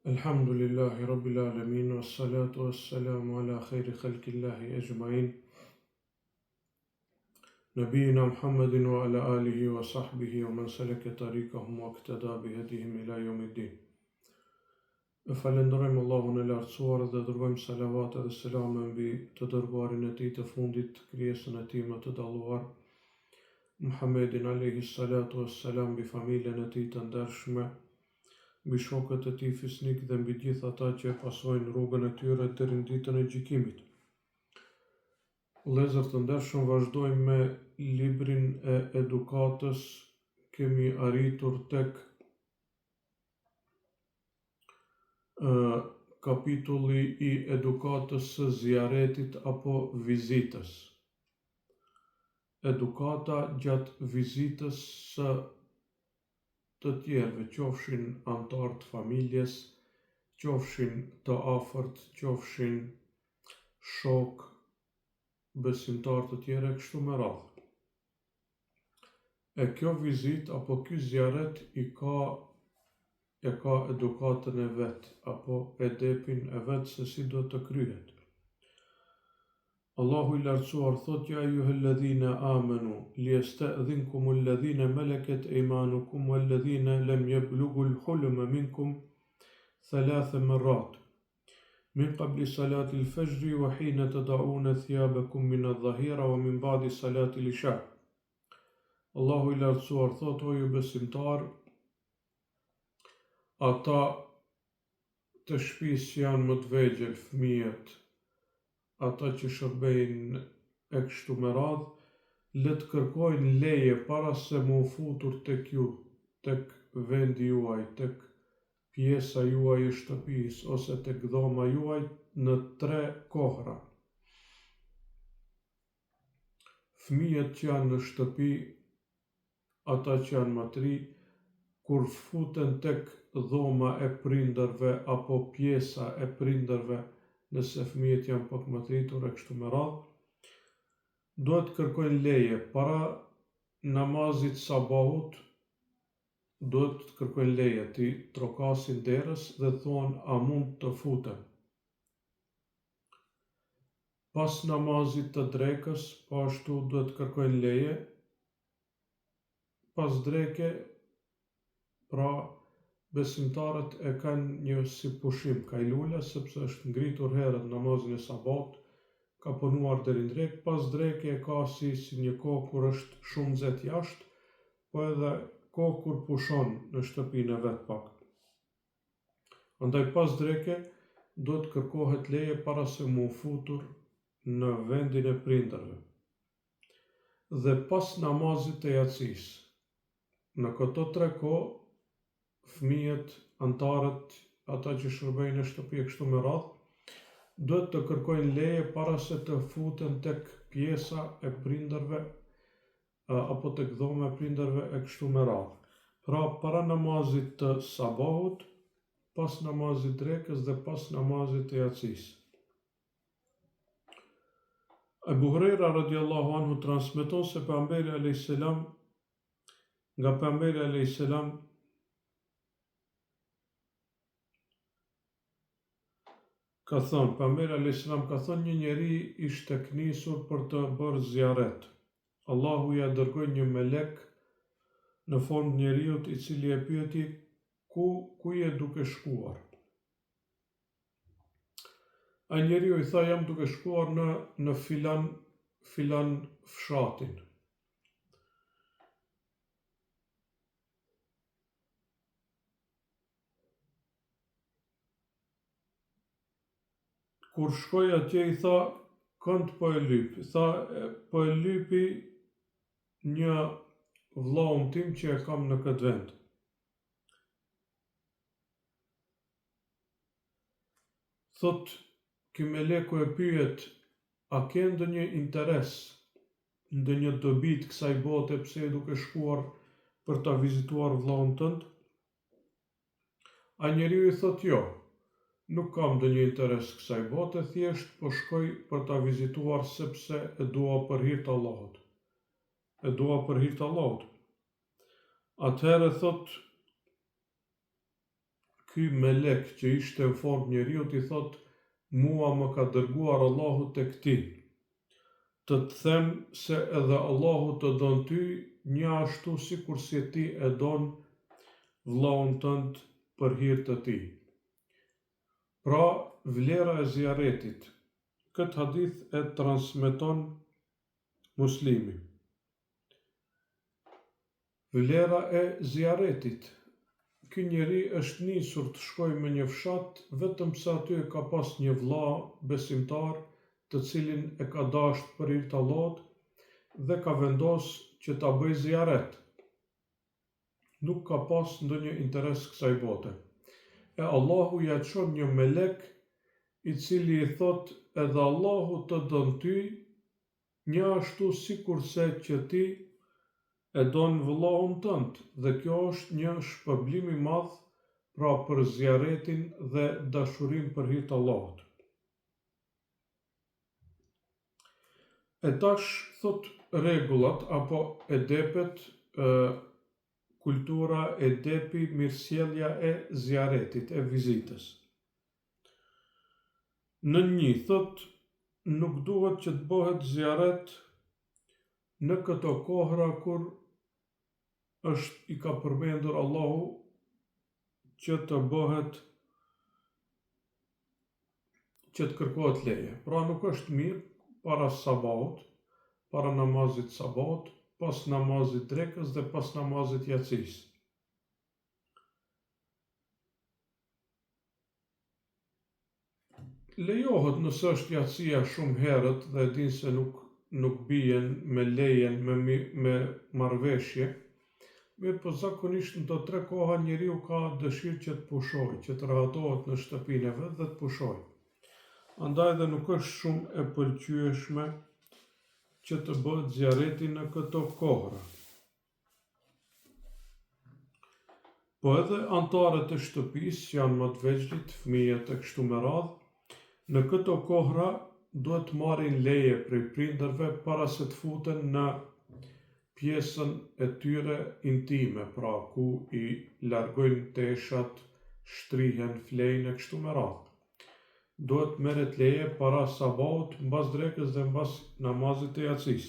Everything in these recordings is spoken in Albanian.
Alhamdulillahi Rabbil Alamin, wassalatu wassalamu ala khayri khalqillahi ajma'in, nabiyina Muhammedin wa ala alihi wa sahbihi wa man salaka tariqahum wa iqtada bi hadihim ila yawmiddin. E falenderojmë Allahun e lartësuar dhe dërgojmë salavat dhe selame mbi të dërguarin e tij të fundit, krijesën e tij më të dalluar, Muhammedin alayhi salatu wassalam, mbi familjen e tij të ndershme, mbi shokët e tij fisnik dhe mbi gjithë ata që pasojnë rrugën e tyre deri në ditën e gjykimit. Vëllezër të ndershëm, vazhdojmë me librin e edukatës. Kemi arritur tek kapitulli i edukatës së zjaretit apo vizitës. Edukata gjatë vizitës së të tjerëve, qofshin antar të familjes, qofshin të afërt, qofshin shok, besimtar të tjerë, kështu me radhë. E kjo vizit apo ky zjaret e ka edukatën e vet apo edepin e vet se si do të kryhet. Allahu i lartësuar thot: ja ayyuhalladhina amanu liyasta'dhinkumul ladhina malakat aymanukum wal ladhina lam yablughul hulma minkum thalatha marrat min qabli salati al-fajr wa hina tad'una thiyabakum min adh-dhahira wa min ba'di salati al-isha. Allahu i lartësuar thot: o ju besimtar, ata të shtëpisë që janë më të vegjël, fëmijët, ata që shërbejnë e kështu me radhë, le të kërkojnë leje para se mu futur tek ju, tek vendi juaj, tek pjesa juaj e shtëpisë ose tek dhoma juaj në 3 kohra. Fëmijët që janë në shtëpi, ata që janë më të ri, kur futen tek dhoma e prindërve apo pjesa e prindërve, nëse fëmijët janë pak më të rritur e kështu me radhë, duhet kërkojnë leje para namazit sabahut, duhet kërkojnë leje, ti trokasin derës dhe thonë: a mund të futem? Pas namazit të drekës, po ashtu duhet kërkojnë leje, pas dreke, pra besimtarët e kanë një si pushim kailule, sepse është ngritur herët namazin e sabat, ka punuar deri në drek, pas dreke e ka si një kohë kur është shumë nxehtë jashtë, po edhe kohë kur pushon në shtëpinë e vet pak. Andaj pas dreke duhet kërkohet leje para se mu futur në vendin e prindërve. Dhe pas namazit të jacis, në këto 3 kohë, fëmijët, antarët, ata që shërbejnë në shtëpi e kështu me radhë, duhet të kërkojnë leje para se të futen tek pjesa e prindërve apo tek dhoma e prindërve e kështu me radhë. Pra para namazit të sabahut, pas namazit drekës dhe pas namazit të jacis. Ebu Hurajra radiallahu anhu transmeton se pejgamberi alayhis salam, nga pejgamberi alayhis salam, ka thënë, pejgamberi alayhis salam ka thënë: një njeri ishte knisur për të bërë zjaret. Allahu ja dërgoi një melek në formë njeriut, i cili e pyeti: ku je duke shkuar? Ai njeriu i tha: jam duke shkuar në filan fshatin. Kur shkoj atje, i tha: kënd po e lyp? I tha: po e lypi një vllaun tim që e kam në këtë vend. Thot, ky meleku e pyet: a ke ndonjë interes, ndonjë dobi të kësaj bote, pse je duke shkuar për ta vizituar vllaun tënd? Ai njeriu i thot: jo, nuk kam ndonjë interes kësaj bote, thjesht po shkoj për ta vizituar sepse e dua për hir të Allahut. E dua për hir të Allahut. Atëherë thot, ky melek që ishte në formë njeriut i thot, mua më ka dërguar Allahu tek ti, të them se edhe Allahu të don ty një ashtu sikur si ti e don vllaun tënd për hir të tij. Pra, vlera e ziaretit. Këtë hadith e transmeton Muslimi. Vlera e ziaretit. Ky njeri është nisur të shkojë me një fshat vetëm pse aty e ka pas një vlla besimtar të cilin e ka dashur për hir të Allahut dhe ka vendosur që ta bëjë ziaret. Nuk ka pas ndonjë interes kësaj bote. E Allahu ja çon një melek i cili i thot edhe Allahu të don ty një ashtu sikurse që ti e don vëllaun tënd, dhe kjo është një shpërblim i madh pra për ziaretin dhe dashurinë për hir të Allahut. E tash thot rregullat apo edepet, kultura, edepi, mirësjellja e ziaretit, e vizitës. Në një thot, nuk duhet që të bëhet ziaret në këto kohra kur i ka përmendur Allahu që të bëhet, që të kërkohet leje. Pra nuk është mirë para sabahut, para namazit sabahut, pas namazit drekës dhe pas namazit jacis. Lejohet nëse është jacia shumë herët dhe din se nuk bien me lejen, me marrëveshje, mirë po zakonisht në të 3 koha njeriu ka dëshirë që të pushojë, që të rahatohet në shtëpinë e vet dhe të pushojë. Andaj dhe nuk është shumë e pëlqyeshme që të bëhet ziareti në këto kohra. Po edhe antarët e shtëpisë që janë më të vegjëlit, fëmijët e kështu me radhë, në këto kohra duhet të marrin leje prej prindërve para se të futen në pjesën e tyre intime, pra ku i largojnë teshat, shtrihen, flejnë e kështu me radhë. Duhet merret leje para sabahut, mbas drekës dhe mbas namazit të jacis.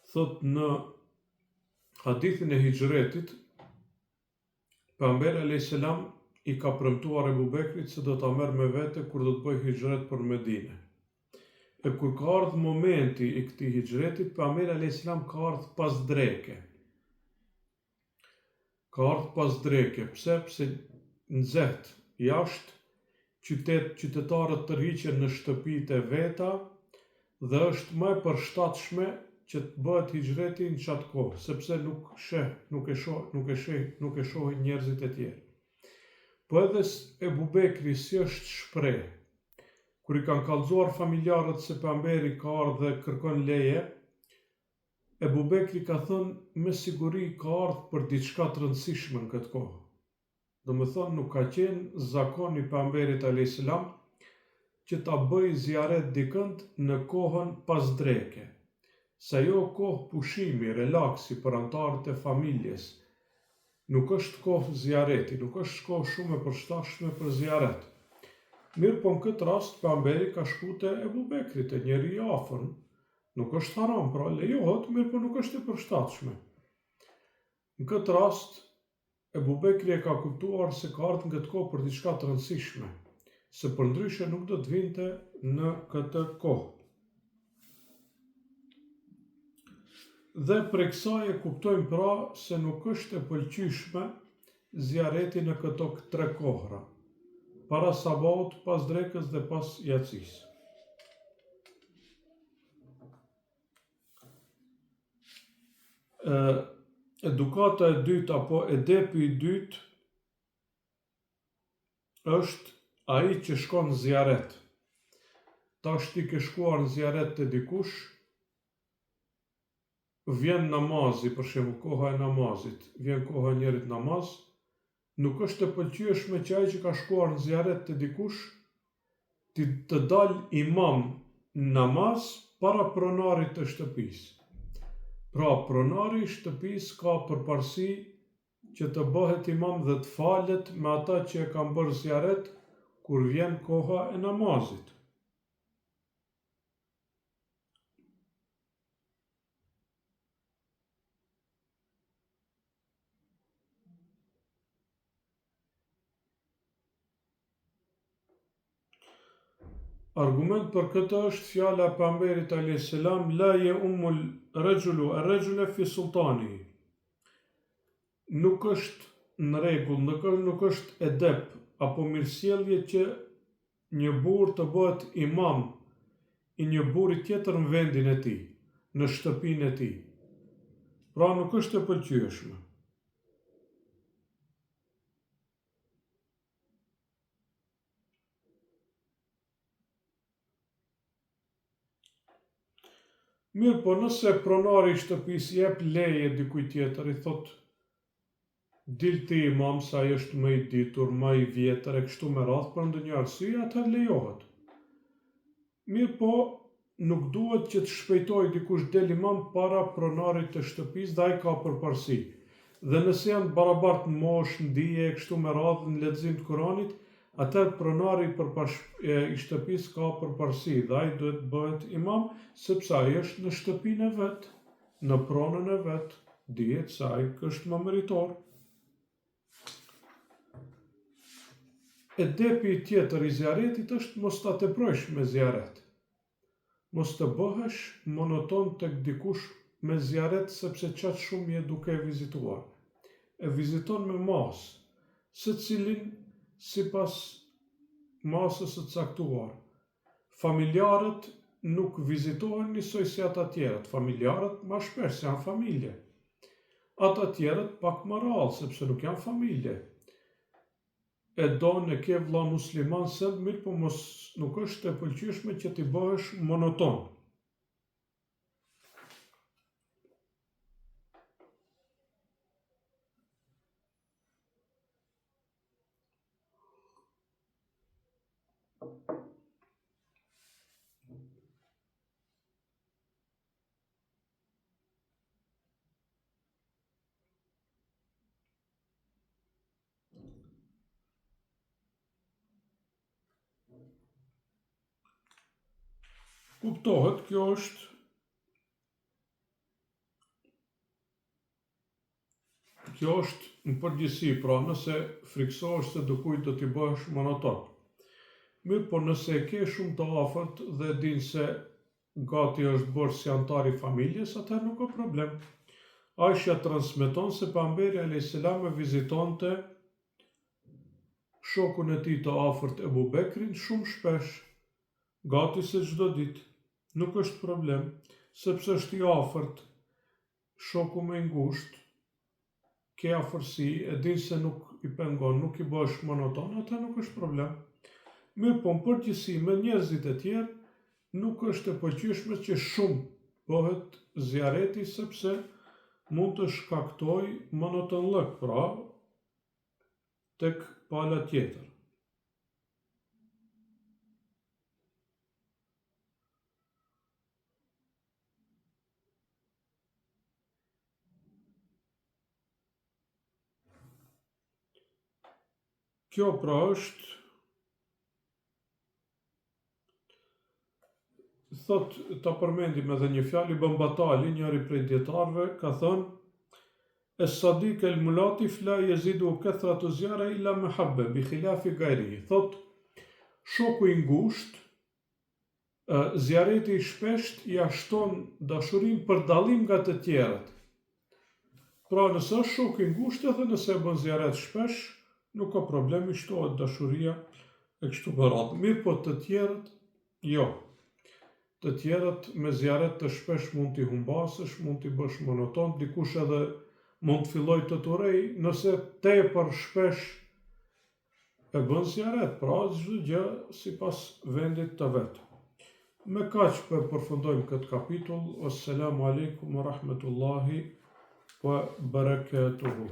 Thot në hadithin e hijretit, pejgamberi alayhis salam i ka premtuar Ebu Bekrit se do ta merr me vete kur do të bëjë hijret për Medinë. E kur ka ardhur momenti i këtij hijretit, pejgamberi alayhis salam ka ardhur pas dreke. Pse? Pse nxeht jashtë, qytetarët tërhiqen në shtëpitë e veta dhe është më e përshtatshme që të bëhet hijreti në qatë kohë, sepse nuk e shohin njerëzit e tjerë. Po edhe Ebu Bekri si është shpreh, kur i kanë kallëzuar familjarët se pejgamberi ka ardhur dhe kërkon leje, Ebu Bekri ka thënë me siguri ka ardhur për diçka të rëndësishme në këtë kohë. Domethënë nuk ka qenë zakoni i pejgamberit alayhis salam që ta bëj ziaret dikënd në kohën pas dreke. Se jo kohë pushimi, relaksi për antarët e familjes, nuk është kohë ziareti, nuk është kohë shumë e përshtatshme për ziaret. Mirë po në këtë rast, pejgamberi ka shku te Ebu Bekri, te njeri i afër. Nuk është haram, pra lejohet, mirë po nuk është e përshtatshme. Në këtë rast, Ebu Bekri e ka kuptuar se ka ardhur në këtë kohë për diçka të rëndësishme, se përndryshe nuk do të vinte në këtë kohë. Dhe prej kësaj e kuptojmë pra se nuk është e pëlqyeshme ziareti në këto 3 kohra, para sabahut, pas drekës dhe pas jacis. Edukata e dytë apo edepi i dytë është ai që shkon ziaret. tash ti ke shkuar në zjaret të dikush, vjen namazi, për shembull, koha e namazit, vjen koha e njerit namaz, nuk është e pëlqyeshme që ai që ka shkuar në zjaret të dikush, të dal imam në namaz para pronarit të shtëpisë. Pra, pronari i shtëpisë ka përparësi që të bëhet imam dhe të falet me ata që e kanë bërë zjaret kur vjen koha e namazit. Argument për këtë është fjala e pejgamberit alayhis salam, la ya'ummul rajulu ar-rajula fi sultani. Nuk është në rregull, nuk është edep apo mirësjellje që një burr të bëhet imam i një burri tjetër në vendin e tij, në shtëpinë e tij. Pra nuk është e pëlqyeshme. Mirë, po nëse pronari i shtëpisë jep leje dikujt tjetër, i thot dil ti imam sa ai është më i ditur, më i vjetër e kështu me radhë për ndonjë arsye, atëherë lejohet. Mirë, po nuk duhet që të shpejtojë dikush del imam para pronarit të shtëpisë, dhe ai ka përparësi. Dhe nëse janë barabartë në moshë, në dije e kështu me radhë në lexim të Kuranit, atëherë pronari i shtëpisë ka përparësi dhe ai duhet bëhet imam, sepse ai është në shtëpinë e vet, në pronën e vet, dihet se ai është më meritor. Edepi tjetër i zjaretit është mos ta teprosh me zjaret. Mos të bëhesh monoton tek dikush me zjaret, sepse qatë shumë je duke e vizituar. E viziton me masë, secilin sipas masës së caktuar. Familjarët nuk vizitohen njësoj si ata tjerët. Familjarët më shpesh janë familje. Ata tjerët pak më rrallë, sepse nuk janë familje. E donë e ke vëlla musliman se mirë, po nuk është e pëlqyeshme që ti bëhesh monoton. Kuptohet, kjo është në përgjithësi, pra nëse friksohesh se dikujt do t'i bëhesh monoton. Mirë, por nëse e ke shumë të afërt dhe din se gati është bërë si antar i familjes, atëherë nuk ka problem. Aisha transmeton se pejgamberi alayhis salam e vizitonte shokun e tij të afërt Ebu Bekrin shumë shpesh, gati se çdo ditë. Nuk është problem, sepse është i afërt, shoku më i ngushtë, ke afërsi, e din se nuk i pengon, nuk i bësh monoton, atë nuk është problem. Mirë, po në përgjithësi me njerëzit e tjerë, nuk është e pëlqyeshme që shumë bëhet zjareti, sepse mund të shkaktoj monotonllëk, pra tek pala tjetër. Kjo pra është, thot, ta përmendim edhe një fjalë, Ibn Batali, njëri prej dietarëve, ka thënë: Es-sadiq el-mulatif la yazidu kathratu ziyara illa mahabba bi khilafi ghairihi. Thot, shoku i ngushtë, zjareti i shpesht ja shton dashurinë për dallim nga të tjerët. Pra nëse është shoku i ngushtë edhe nëse e bën zjaret shpesh, nuk ka problem, i shtohet dashuria e kështu me radhë. Mirë, po të tjerët, jo. Të tjerët me zjaret të shpesh mund t'i humbasësh, mund t'i bësh monoton, dikush edhe mund të filloj të turej, nëse tepër shpesh e bën zjaret, pra çdo gjë sipas vendit të vet. me kaq përfundojmë këtë kapitull. Assalamu alaikum wa rahmetullahi wa barakatuhu.